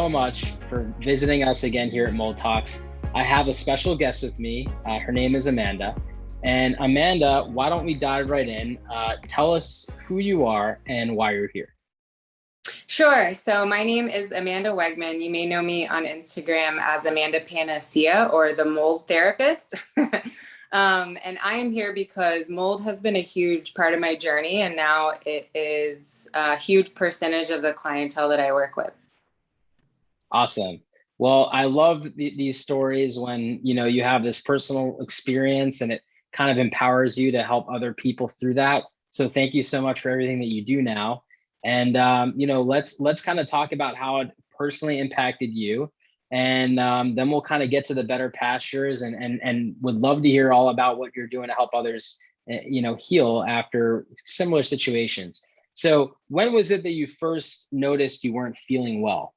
so much for visiting us again here at Mold Talks. I have a special guest with me. Her name is Amanda. And Amanda, why don't we dive right in? Tell us who you are and why you're here. Sure. So my name is Amanda Wegman. You may know me on Instagram as Amanda Panacea or the Mold Therapist. And I am here because mold has been a huge part of my journey, and now it is a huge percentage of the clientele that I work with. Awesome. Well, I love these stories when you have this personal experience and it kind of empowers you to help other people through that. So thank you so much for everything that you do now. And let's kind of talk about how it personally impacted you, and then we'll kind of get to the better pastures, and would love to hear all about what you're doing to help others, heal after similar situations. So when was it that you first noticed you weren't feeling well?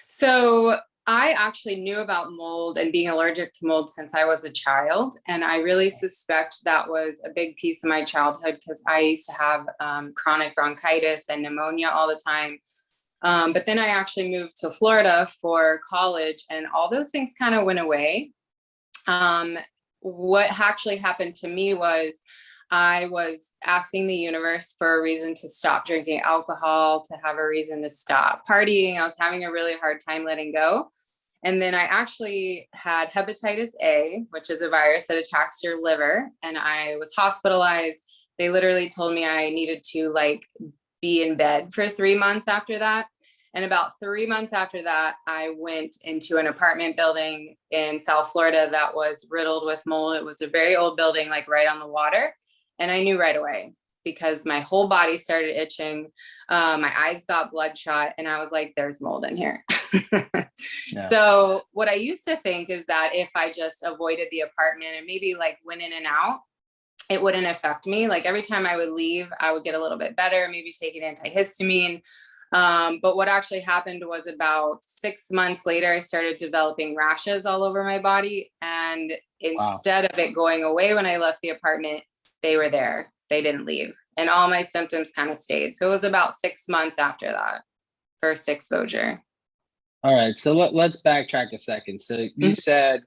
So I actually knew about mold and being allergic to mold since I was a child. And I really suspect that was a big piece of my childhood because I used to have chronic bronchitis and pneumonia all the time. But then I actually moved to Florida for college, and all those things kind of went away. What actually happened to me was I was asking the universe for a reason to stop drinking alcohol, to have a reason to stop partying. I was having a really hard time letting go. And then I actually had hepatitis A, which is a virus that attacks your liver. And I was hospitalized. They literally told me I needed to be in bed for 3 months after that. And about 3 months after that, I went into an apartment building in South Florida that was riddled with mold. It was a very old building, right on the water. And I knew right away because my whole body started itching. My eyes got bloodshot, and I was like, there's mold in here. Yeah. So what I used to think is that if I just avoided the apartment and maybe went in and out, it wouldn't affect me. Every time I would leave, I would get a little bit better, maybe take an antihistamine. But what actually happened was about 6 months later, I started developing rashes all over my body. And instead of it going away when I left the apartment, they were there. They didn't leave. And all my symptoms kind of stayed. So it was about 6 months after that first exposure. All right. So let's backtrack a second. So you said,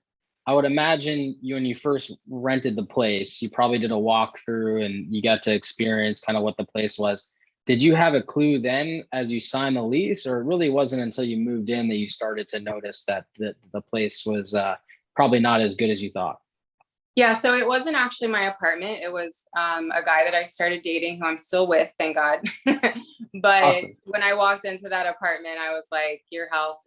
I would imagine when you first rented the place, you probably did a walkthrough and you got to experience kind of what the place was. Did you have a clue then as you signed the lease, or it really wasn't until you moved in that you started to notice that the place was probably not as good as you thought? Yeah, so it wasn't actually my apartment. It was a guy that I started dating who I'm still with, thank God. But awesome. When I walked into that apartment, I was like, your house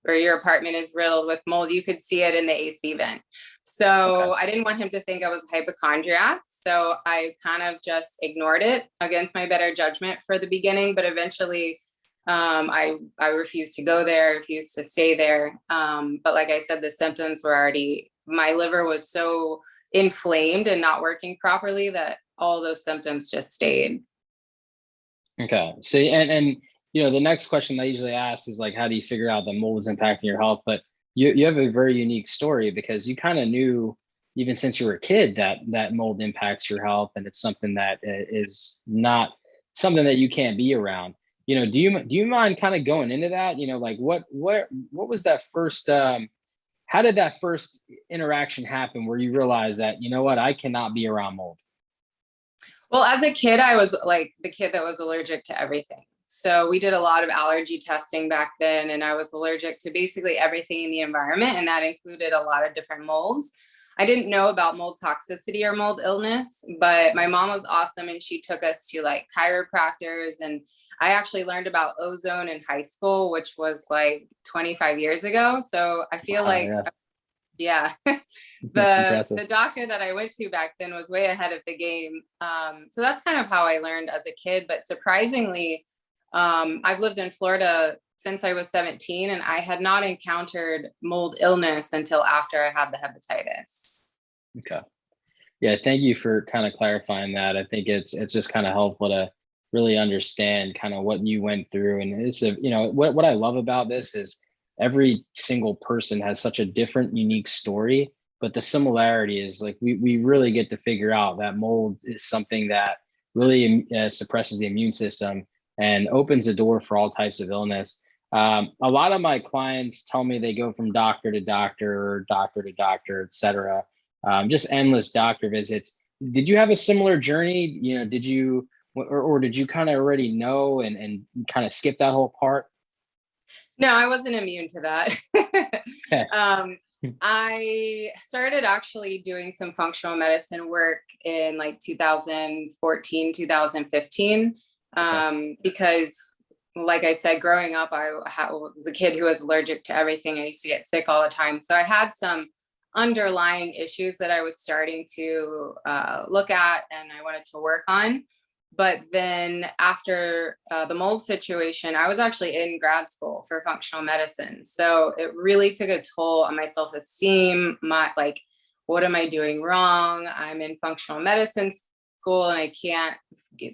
or your apartment is riddled with mold. You could see it in the AC vent. So I didn't want him to think I was a hypochondriac. So I kind of just ignored it against my better judgment for the beginning. But eventually I refused to go there, refused to stay there. But like I said, the symptoms were already, my liver was so inflamed and not working properly that all those symptoms just stayed. Okay. So, and the next question I usually ask is how do you figure out that mold is impacting your health? But you have a very unique story because you kind of knew even since you were a kid that mold impacts your health, and it's something that is not something that you can't be around. Do you mind kind of going into that? What was that first? How did that first interaction happen where you realized that I cannot be around mold? Well, as a kid, I was the kid that was allergic to everything. So we did a lot of allergy testing back then, and I was allergic to basically everything in the environment, and that included a lot of different molds. I didn't know about mold toxicity or mold illness, but my mom was awesome, and she took us to chiropractors, and I actually learned about ozone in high school, which was 25 years ago. So I feel yeah. The doctor that I went to back then was way ahead of the game. So that's kind of how I learned as a kid. But surprisingly, I've lived in Florida since I was 17, and I had not encountered mold illness until after I had the hepatitis. Okay. Yeah. Thank you for kind of clarifying that. I think it's just kind of helpful to really understand kind of what you went through. And it's what I love about this is every single person has such a different, unique story, but the similarity is we really get to figure out that mold is something that really suppresses the immune system and opens the door for all types of illness. A lot of my clients tell me they go from doctor to doctor, doctor to doctor, et cetera. Just endless doctor visits. Did you have a similar journey? You know, did you, or did you kind of already know and kind of skip that whole part? No, I wasn't immune to that. Okay. I started actually doing some functional medicine work in like 2014, 2015, Okay. because like I said, growing up, was the kid who was allergic to everything. I used to get sick all the time. So I had some underlying issues that I was starting to look at and I wanted to work on. But then after the mold situation, I was actually in grad school for functional medicine. So it really took a toll on my self-esteem, my like, what am I doing wrong? I'm in functional medicine school and I can't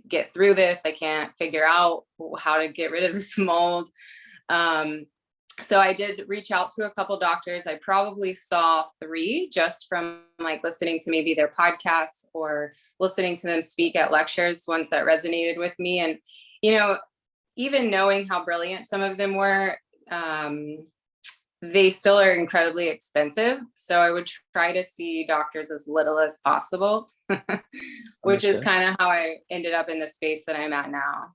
get through this. I can't figure out how to get rid of this mold. So I did reach out to a couple doctors. I probably saw 3 just from like listening to maybe their podcasts or listening to them speak at lectures, ones that resonated with me. And, you know, even knowing how brilliant some of them were, they still are incredibly expensive. So I would try to see doctors as little as possible, which is Understood. kind of how I ended up in the space that I'm at now.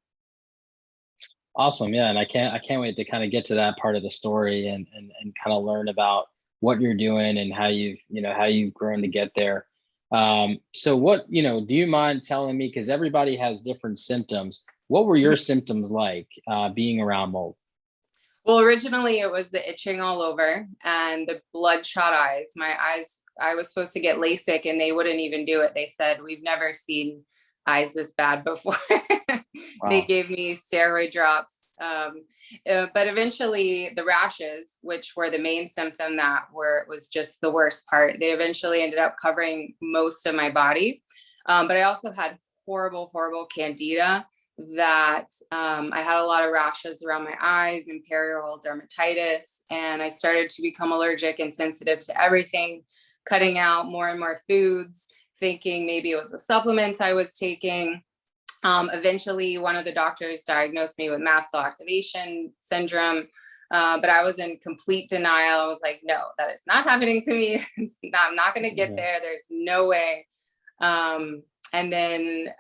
Awesome. Yeah. And I can't wait to kind of get to that part of the story and kind of learn about what you're doing and how you've grown to get there. So what, do you mind telling me, because everybody has different symptoms, what were your symptoms like being around mold? Well, originally it was the itching all over and the bloodshot eyes. My eyes, I was supposed to get LASIK and they wouldn't even do it. They said, we've never seen eyes this bad before. They Wow. gave me steroid drops. But eventually the rashes, which were the main symptom was just the worst part. They eventually ended up covering most of my body. But I also had horrible, horrible candida that I had a lot of rashes around my eyes and perioral dermatitis. And I started to become allergic and sensitive to everything, cutting out more and more foods, thinking maybe it was the supplements I was taking. Eventually, one of the doctors diagnosed me with mast cell activation syndrome. But I was in complete denial. I was like, no, that is not happening to me. I'm not going to get Yeah. there. There's no way. And then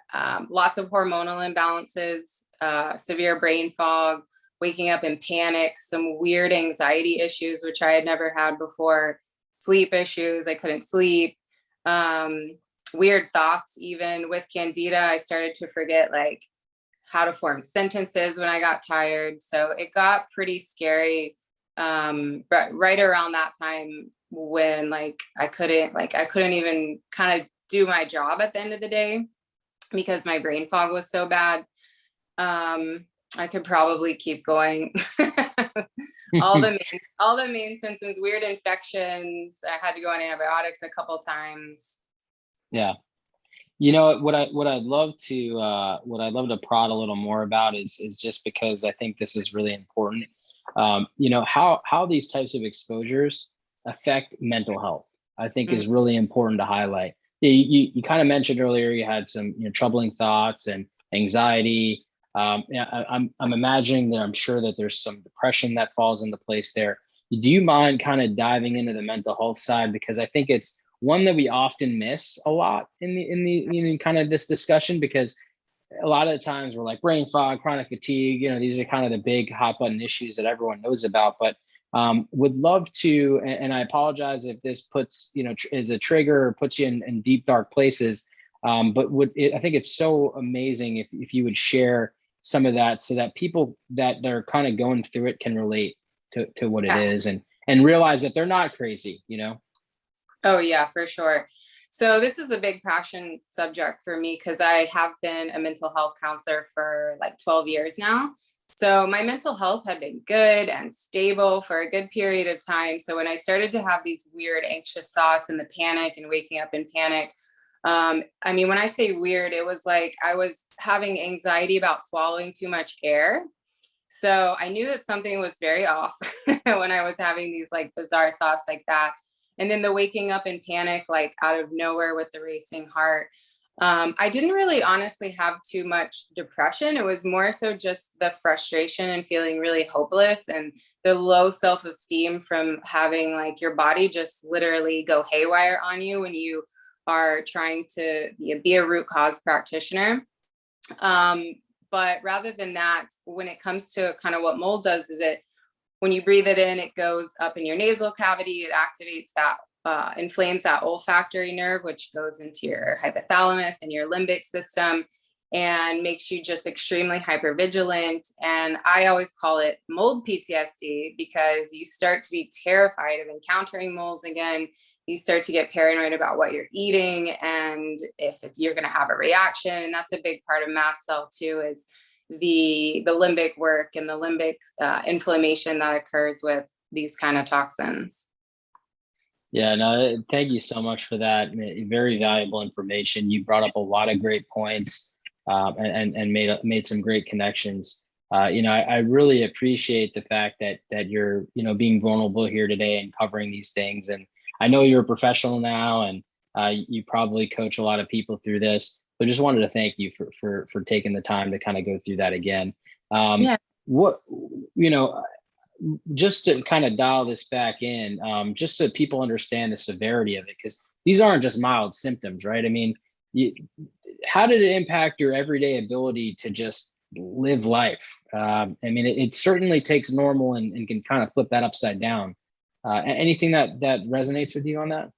lots of hormonal imbalances, severe brain fog, waking up in panic, some weird anxiety issues, which I had never had before, sleep issues. I couldn't sleep. Weird thoughts. Even with candida, I started to forget like how to form sentences when I got tired. So it got pretty scary right around that time when I couldn't even kind of do my job at the end of the day because my brain fog was so bad. I could probably keep going. all the main symptoms, weird infections. I had to go on antibiotics a couple times. Yeah. What I'd love to prod a little more about is just because I think this is really important. How these types of exposures affect mental health, I think Mm. is really important to highlight. You kind of mentioned earlier you had some troubling thoughts and anxiety. Yeah, I'm imagining that I'm sure that there's some depression that falls into place there. Do you mind kind of diving into the mental health side, because I think it's one that we often miss a lot in the kind of this discussion, because a lot of the times we're like brain fog, chronic fatigue, these are kind of the big hot button issues that everyone knows about. But would love to, and I apologize if this puts, is a trigger or puts you in deep, dark places. But I think it's so amazing if you would share some of that so that people that are kind of going through it can relate to what it Yeah. is and realize that they're not crazy. Oh, yeah, for sure. So this is a big passion subject for me because I have been a mental health counselor for like 12 years now. So my mental health had been good and stable for a good period of time. So when I started to have these weird anxious thoughts and the panic and waking up in panic, when I say weird, it was like I was having anxiety about swallowing too much air. So I knew that something was very off when I was having these like bizarre thoughts like that. And then the waking up in panic, like out of nowhere with the racing heart. I didn't really honestly have too much depression. It was more so just the frustration and feeling really hopeless and the low self-esteem from having like your body just literally go haywire on you when you are trying to be a root cause practitioner. But rather than that, when it comes to kind of what mold does, is it when you breathe it in, it goes up in your nasal cavity, it activates that, inflames that olfactory nerve, which goes into your hypothalamus and your limbic system and makes you just extremely hypervigilant. And I always call it mold PTSD because you start to be terrified of encountering molds again. You start to get paranoid about what you're eating and if you're going to have a reaction. And that's a big part of mast cell too, is the limbic work and the limbic inflammation that occurs with these kind of toxins. Yeah, no, thank you so much for that. Very valuable information. You brought up a lot of great points, and made some great connections. I really appreciate the fact that you're, being vulnerable here today and covering these things. And I know you're a professional now, and you probably coach a lot of people through this. But just wanted to thank you for taking the time to kind of go through that again. Yeah. What just to kind of dial this back in, just so people understand the severity of it, because these aren't just mild symptoms, right? I mean, how did it impact your everyday ability to just live life? I mean, it certainly takes normal and can kind of flip that upside down. Anything that resonates with you on that?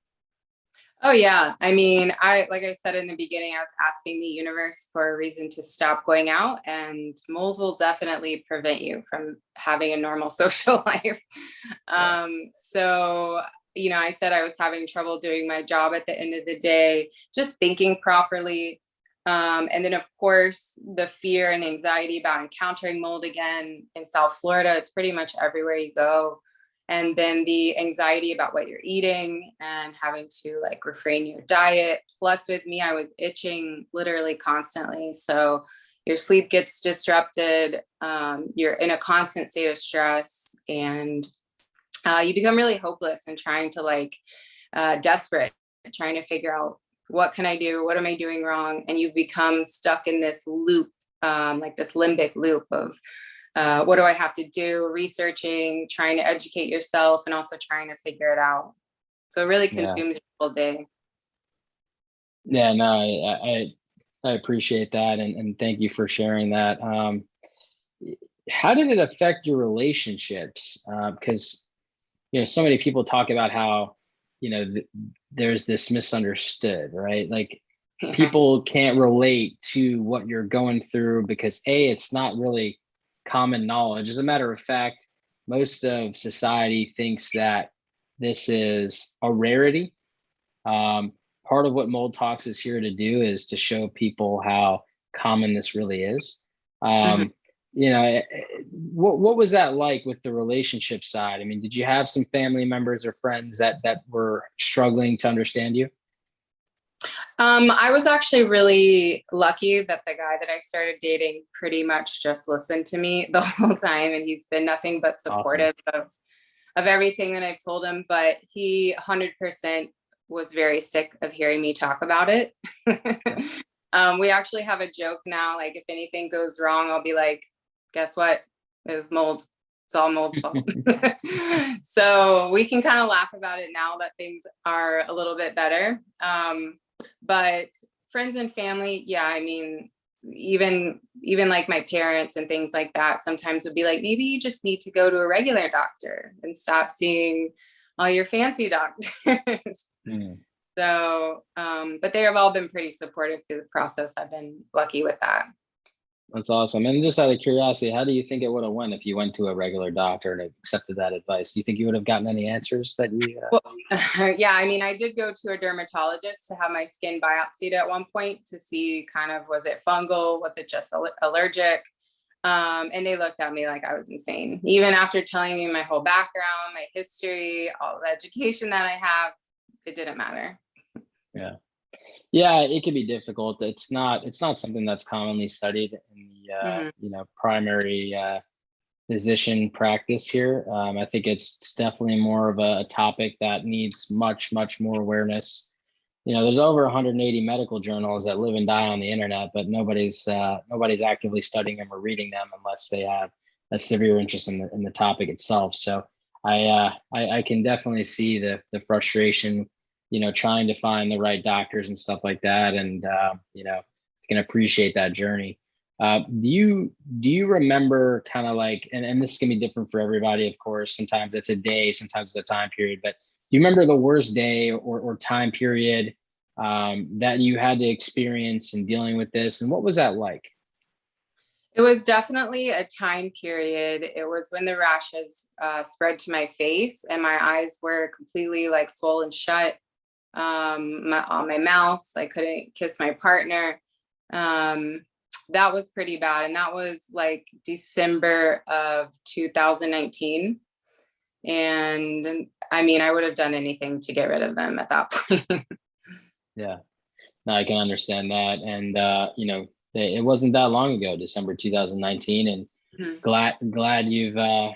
Oh yeah. I mean, like I said in the beginning, I was asking the universe for a reason to stop going out, and mold will definitely prevent you from having a normal social life. Yeah. So, I said I was having trouble doing my job at the end of the day, just thinking properly. And then of course, the fear and anxiety about encountering mold again in South Florida. It's pretty much everywhere you go. And then the anxiety about what you're eating and having to like refrain your diet. Plus with me, I was itching literally constantly. So your sleep gets disrupted. You're in a constant state of stress, and you become really hopeless and trying to desperate, trying to figure out what can I do? What am I doing wrong? And you become stuck in this loop, like this limbic loop of, what do I have to do? Researching, trying to educate yourself, and also trying to figure it out. So it really Yeah. consumes your whole day. Yeah, no, I appreciate that, and thank you for sharing that. How did it affect your relationships? Because so many people talk about how there's this misunderstood, right? Like Yeah. people can't relate to what you're going through because it's not really common knowledge. As a matter of fact, most of society thinks that this is a rarity. Part of what Mold Talks is here to do is to show people how common this really is. Mhm. Um, what was that like with the relationship side? I mean, did you have some family members or friends that were struggling to understand you? I was actually really lucky that the guy that I started dating pretty much just listened to me the whole time, and he's been nothing but Awesome. supportive of everything that I've told him. But he 100% was very sick of hearing me talk about it. Yeah. We actually have a joke now. Like if anything goes wrong, I'll be like, guess what? It was mold. It's all mold's fault. So we can kind of laugh about it now that things are a little bit better. But friends and family, yeah, I mean, even like my parents and things like that sometimes would be like, maybe you just need to go to a regular doctor and stop seeing all your fancy doctors. Mm. So, but they have all been pretty supportive through the process. I've been lucky with that. That's awesome. And just out of curiosity, how do you think it would have went if you went to a regular doctor and accepted that advice? Do you think you would have gotten any answers that you? Well, yeah, I mean, I did go to a dermatologist to have my skin biopsied at one point to see kind of, was it fungal? Was it just allergic? And they looked at me like I was insane. Even after telling me my whole background, my history, all the education that I have, it didn't matter. Yeah. Yeah, it can be difficult. It's not something that's commonly studied in the Mhm. primary physician practice here. I think it's definitely more of a topic that needs much more awareness. there's over 180 medical journals that live and die on the internet, but nobody's actively studying them or reading them unless they have a severe interest in the topic itself. So I can definitely see the frustration, trying to find the right doctors and stuff like that, and I can appreciate that journey. Do you remember kind of like, and this is gonna be different for everybody, of course. Sometimes it's a day, sometimes it's a time period, but do you remember the worst day or time period that you had to experience in dealing with this, and what was that like? It was definitely a time period. It was when the rashes spread to my face and my eyes were completely like swollen shut. On my mouth, I couldn't kiss my partner. That was pretty bad, and that was like December of 2019. And I mean, I would have done anything to get rid of them at that point. Yeah, no, I can understand that, and it wasn't that long ago, December 2019, and Mhm. glad you've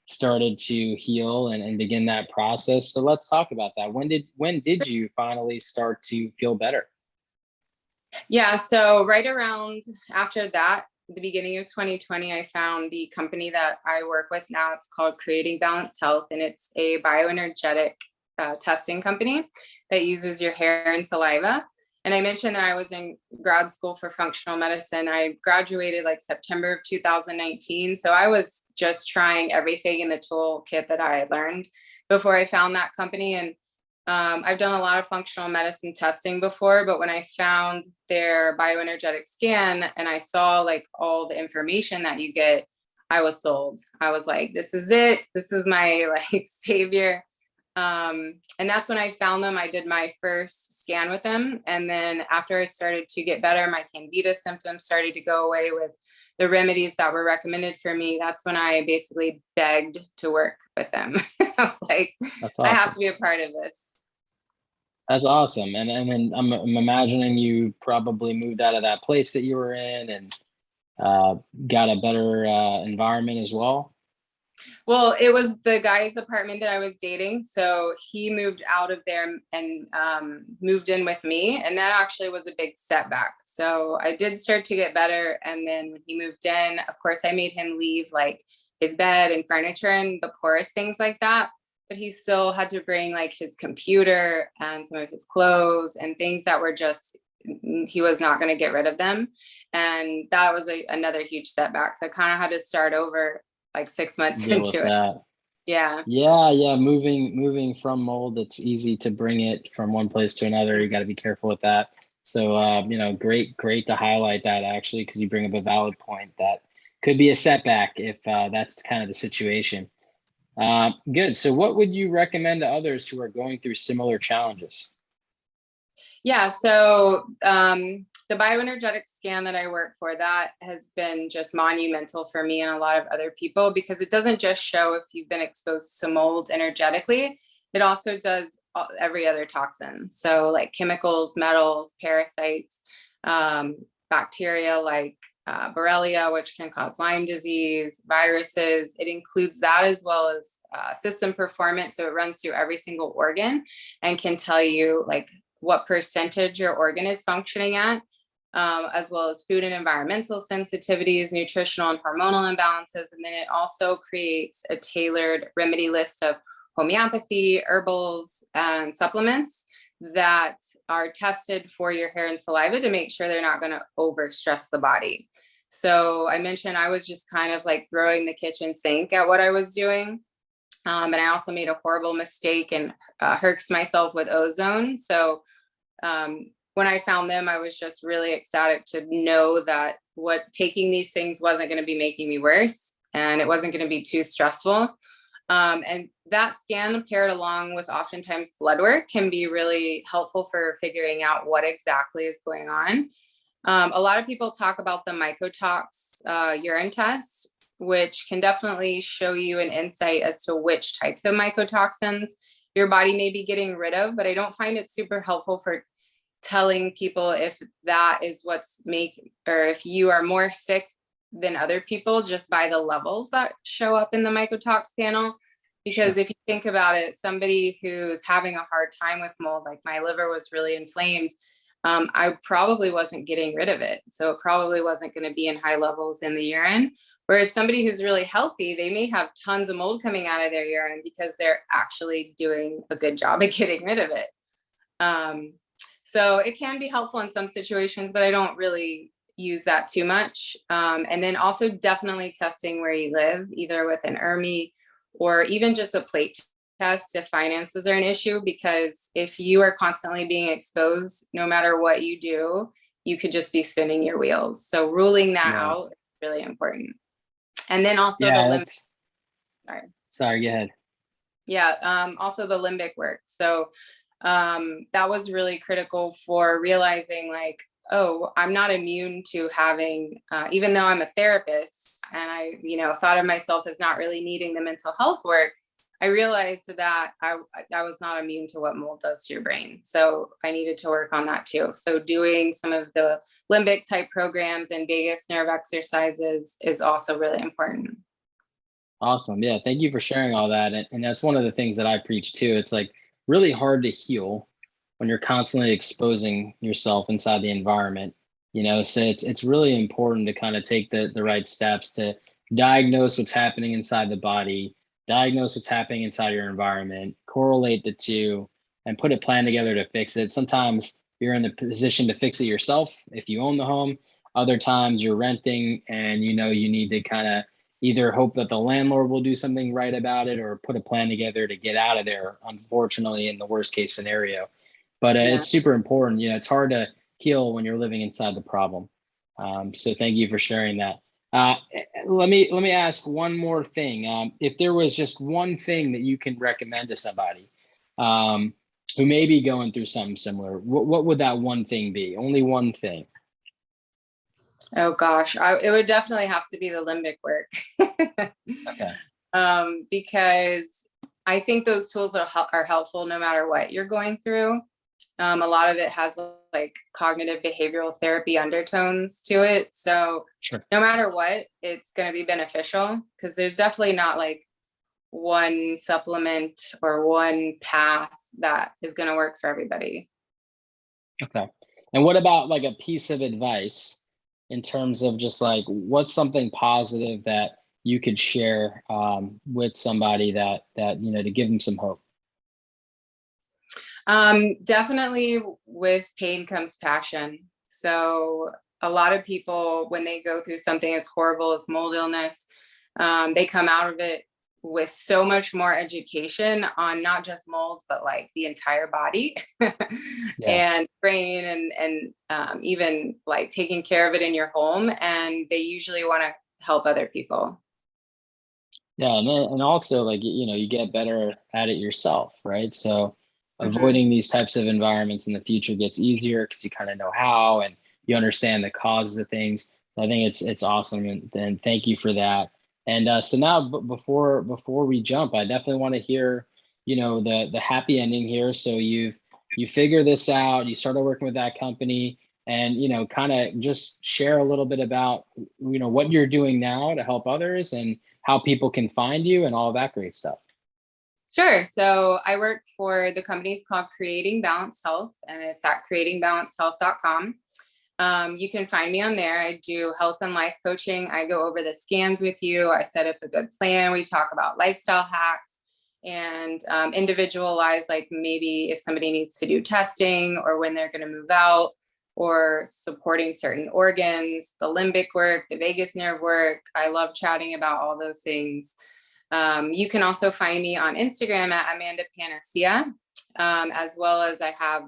started to heal and begin that process. So let's talk about that. When did you finally start to feel better? Yeah, so right around after that, the beginning of 2020, I found the company that I work with now. It's called Creating Balanced Health, and it's a bioenergetic testing company that uses your hair and saliva. And I mentioned that I was in grad school for functional medicine. I graduated like September of 2019. So I was just trying everything in the toolkit that I had learned before I found that company. And I've done a lot of functional medicine testing before, but when I found their bioenergetic scan and I saw like all the information that you get, I was sold. I was like, this is it. This is my like savior. And that's when I found them. I did my first scan with them. And then after I started to get better, my candida symptoms started to go away with the remedies that were recommended for me. That's when I basically begged to work with them. I was like, That's I have to awesome. be a part of this. That's awesome. And then I'm imagining you probably moved out of that place that you were in and uh, got a better environment as well. Well, it was the guy's apartment that I was dating. So he moved out of there and moved in with me. And that actually was a big setback. So I did start to get better. And then when he moved in, of course, I made him leave like his bed and furniture and the poorest things like that. But he still had to bring like his computer and some of his clothes and things that were just, he was not going to get rid of them. And that was another huge setback. So I kind of had to start over like 6 months Deal with into it. that. Yeah. Yeah. Moving from mold, it's easy to bring it from one place to another. You got to be careful with that. So, great to highlight that actually, because you bring up a valid point that could be a setback if that's kind of the situation. Good. So, what would you recommend to others who are going through similar challenges? Yeah. So the bioenergetic scan that I work for, that has been just monumental for me and a lot of other people because it doesn't just show if you've been exposed to mold energetically, it also does every other toxin. So like chemicals, metals, parasites, bacteria like Borrelia, which can cause Lyme disease, viruses. It includes that as well as system performance. So it runs through every single organ and can tell you like what percentage your organ is functioning at, as well as food and environmental sensitivities, nutritional and hormonal imbalances. And then it also creates a tailored remedy list of homeopathy, herbals, and supplements that are tested for your hair and saliva to make sure they're not going to overstress the body. So I mentioned I was just kind of like throwing the kitchen sink at what I was doing. And I also made a horrible mistake and herxed myself with ozone. So when I found them, I was just really ecstatic to know that what taking these things wasn't going to be making me worse and it wasn't going to be too stressful. And that scan paired along with oftentimes blood work can be really helpful for figuring out what exactly is going on. A lot of people talk about the mycotox urine test, which can definitely show you an insight as to which types of mycotoxins your body may be getting rid of, but I don't find it super helpful for telling people if that is what's or if you are more sick than other people just by the levels that show up in the mycotox panel. Because Sure. if you think about it, somebody who's having a hard time with mold, like my liver was really inflamed, I probably wasn't getting rid of it. So it probably wasn't going to be in high levels in the urine. Whereas somebody who's really healthy, they may have tons of mold coming out of their urine because they're actually doing a good job at getting rid of it. So it can be helpful in some situations, but I don't really use that too much. And then also definitely testing where you live, either with an ERMI or even just a plate test if finances are an issue, because if you are constantly being exposed, no matter what you do, you could just be spinning your wheels. So ruling that Yeah. out is really important. And then also the Yeah. limbic, That's, sorry. sorry, go ahead. Yeah, also the limbic work. So that was really critical for realizing like, oh, I'm not immune to having, even though I'm a therapist and I, thought of myself as not really needing the mental health work, I realized that I was not immune to what mold does to your brain. So I needed to work on that too. So doing some of the limbic type programs and vagus nerve exercises is also really important. Awesome. Yeah. Thank you for sharing all that. And that's one of the things that I preach too. It's like really hard to heal when you're constantly exposing yourself inside the environment, so it's really important to kind of take the right steps to diagnose what's happening inside the body, diagnose what's happening inside your environment, correlate the two, and put a plan together to fix it. Sometimes you're in the position to fix it yourself if you own the home. Other times you're renting and you need to kind of either hope that the landlord will do something right about it or put a plan together to get out of there, unfortunately, in the worst case scenario. But Yeah. it's super important. It's hard to heal when you're living inside the problem. So thank you for sharing that. Let me ask one more thing. If there was just one thing that you can recommend to somebody um, who may be going through something similar, what would that one thing be? Only one thing. Oh gosh, it would definitely have to be the limbic work. Okay. Because I think those tools are helpful no matter what you're going through. A lot of it has like cognitive behavioral therapy undertones to it. So Sure. no matter what, it's going to be beneficial because there's definitely not like one supplement or one path that is going to work for everybody. Okay. And what about like a piece of advice in terms of just like what's something positive that you could share with somebody that to give them some hope? Definitely with pain comes passion. So a lot of people, when they go through something as horrible as mold illness, they come out of it with so much more education on not just mold, but like the entire body Yeah. and brain and even like taking care of it in your home. And they usually want to help other people. Yeah, and also like you get better at it yourself, right? So Mhm. avoiding these types of environments in the future gets easier because you kind of know how and you understand the causes of things. I think it's awesome, and thank you for that. And so now, before we jump, I definitely want to hear the happy ending here. So you figure this out, you started working with that company, and kind of just share a little bit about what you're doing now to help others and how people can find you and all that great stuff. Sure. So I work for the company's called Creating Balanced Health, and it's at creatingbalancedhealth.com. You can find me on there. I do health and life coaching. I go over the scans with you. I set up a good plan. We talk about lifestyle hacks and individualize, like maybe if somebody needs to do testing or when they're going to move out or supporting certain organs, the limbic work, the vagus nerve work. I love chatting about all those things. You can also find me on Instagram at Amanda Panacea, as well as I have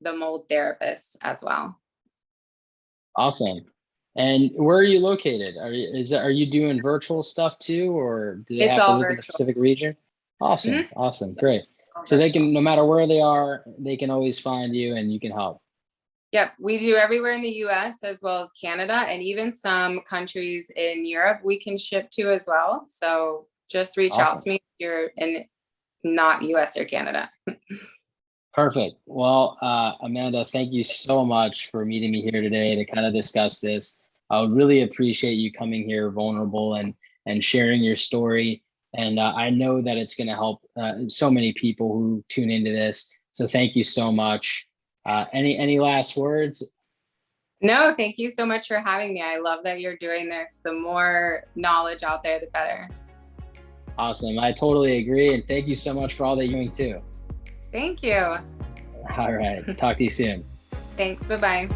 the mold therapist as well. Awesome. And where are you located? Are you doing virtual stuff too, or do they It's have to all live in a virtual. specific region? Awesome. Mhm. Awesome. Great. All So they virtual. can, no matter where they are, they can always find you and you can help. Yep, we do everywhere in the US as well as Canada and even some countries in Europe we can ship to as well. So just reach out Awesome. to me if you're in not US or Canada. Perfect. Well, Amanda, thank you so much for meeting me here today to kind of discuss this. I would really appreciate you coming here vulnerable and sharing your story. And I know that it's going to help so many people who tune into this. So thank you so much. Any last words? No, thank you so much for having me. I love that you're doing this. The more knowledge out there, the better. Awesome. I totally agree. And thank you so much for all that you're doing too. Thank you. All right. Talk to you soon. Thanks. Bye-bye.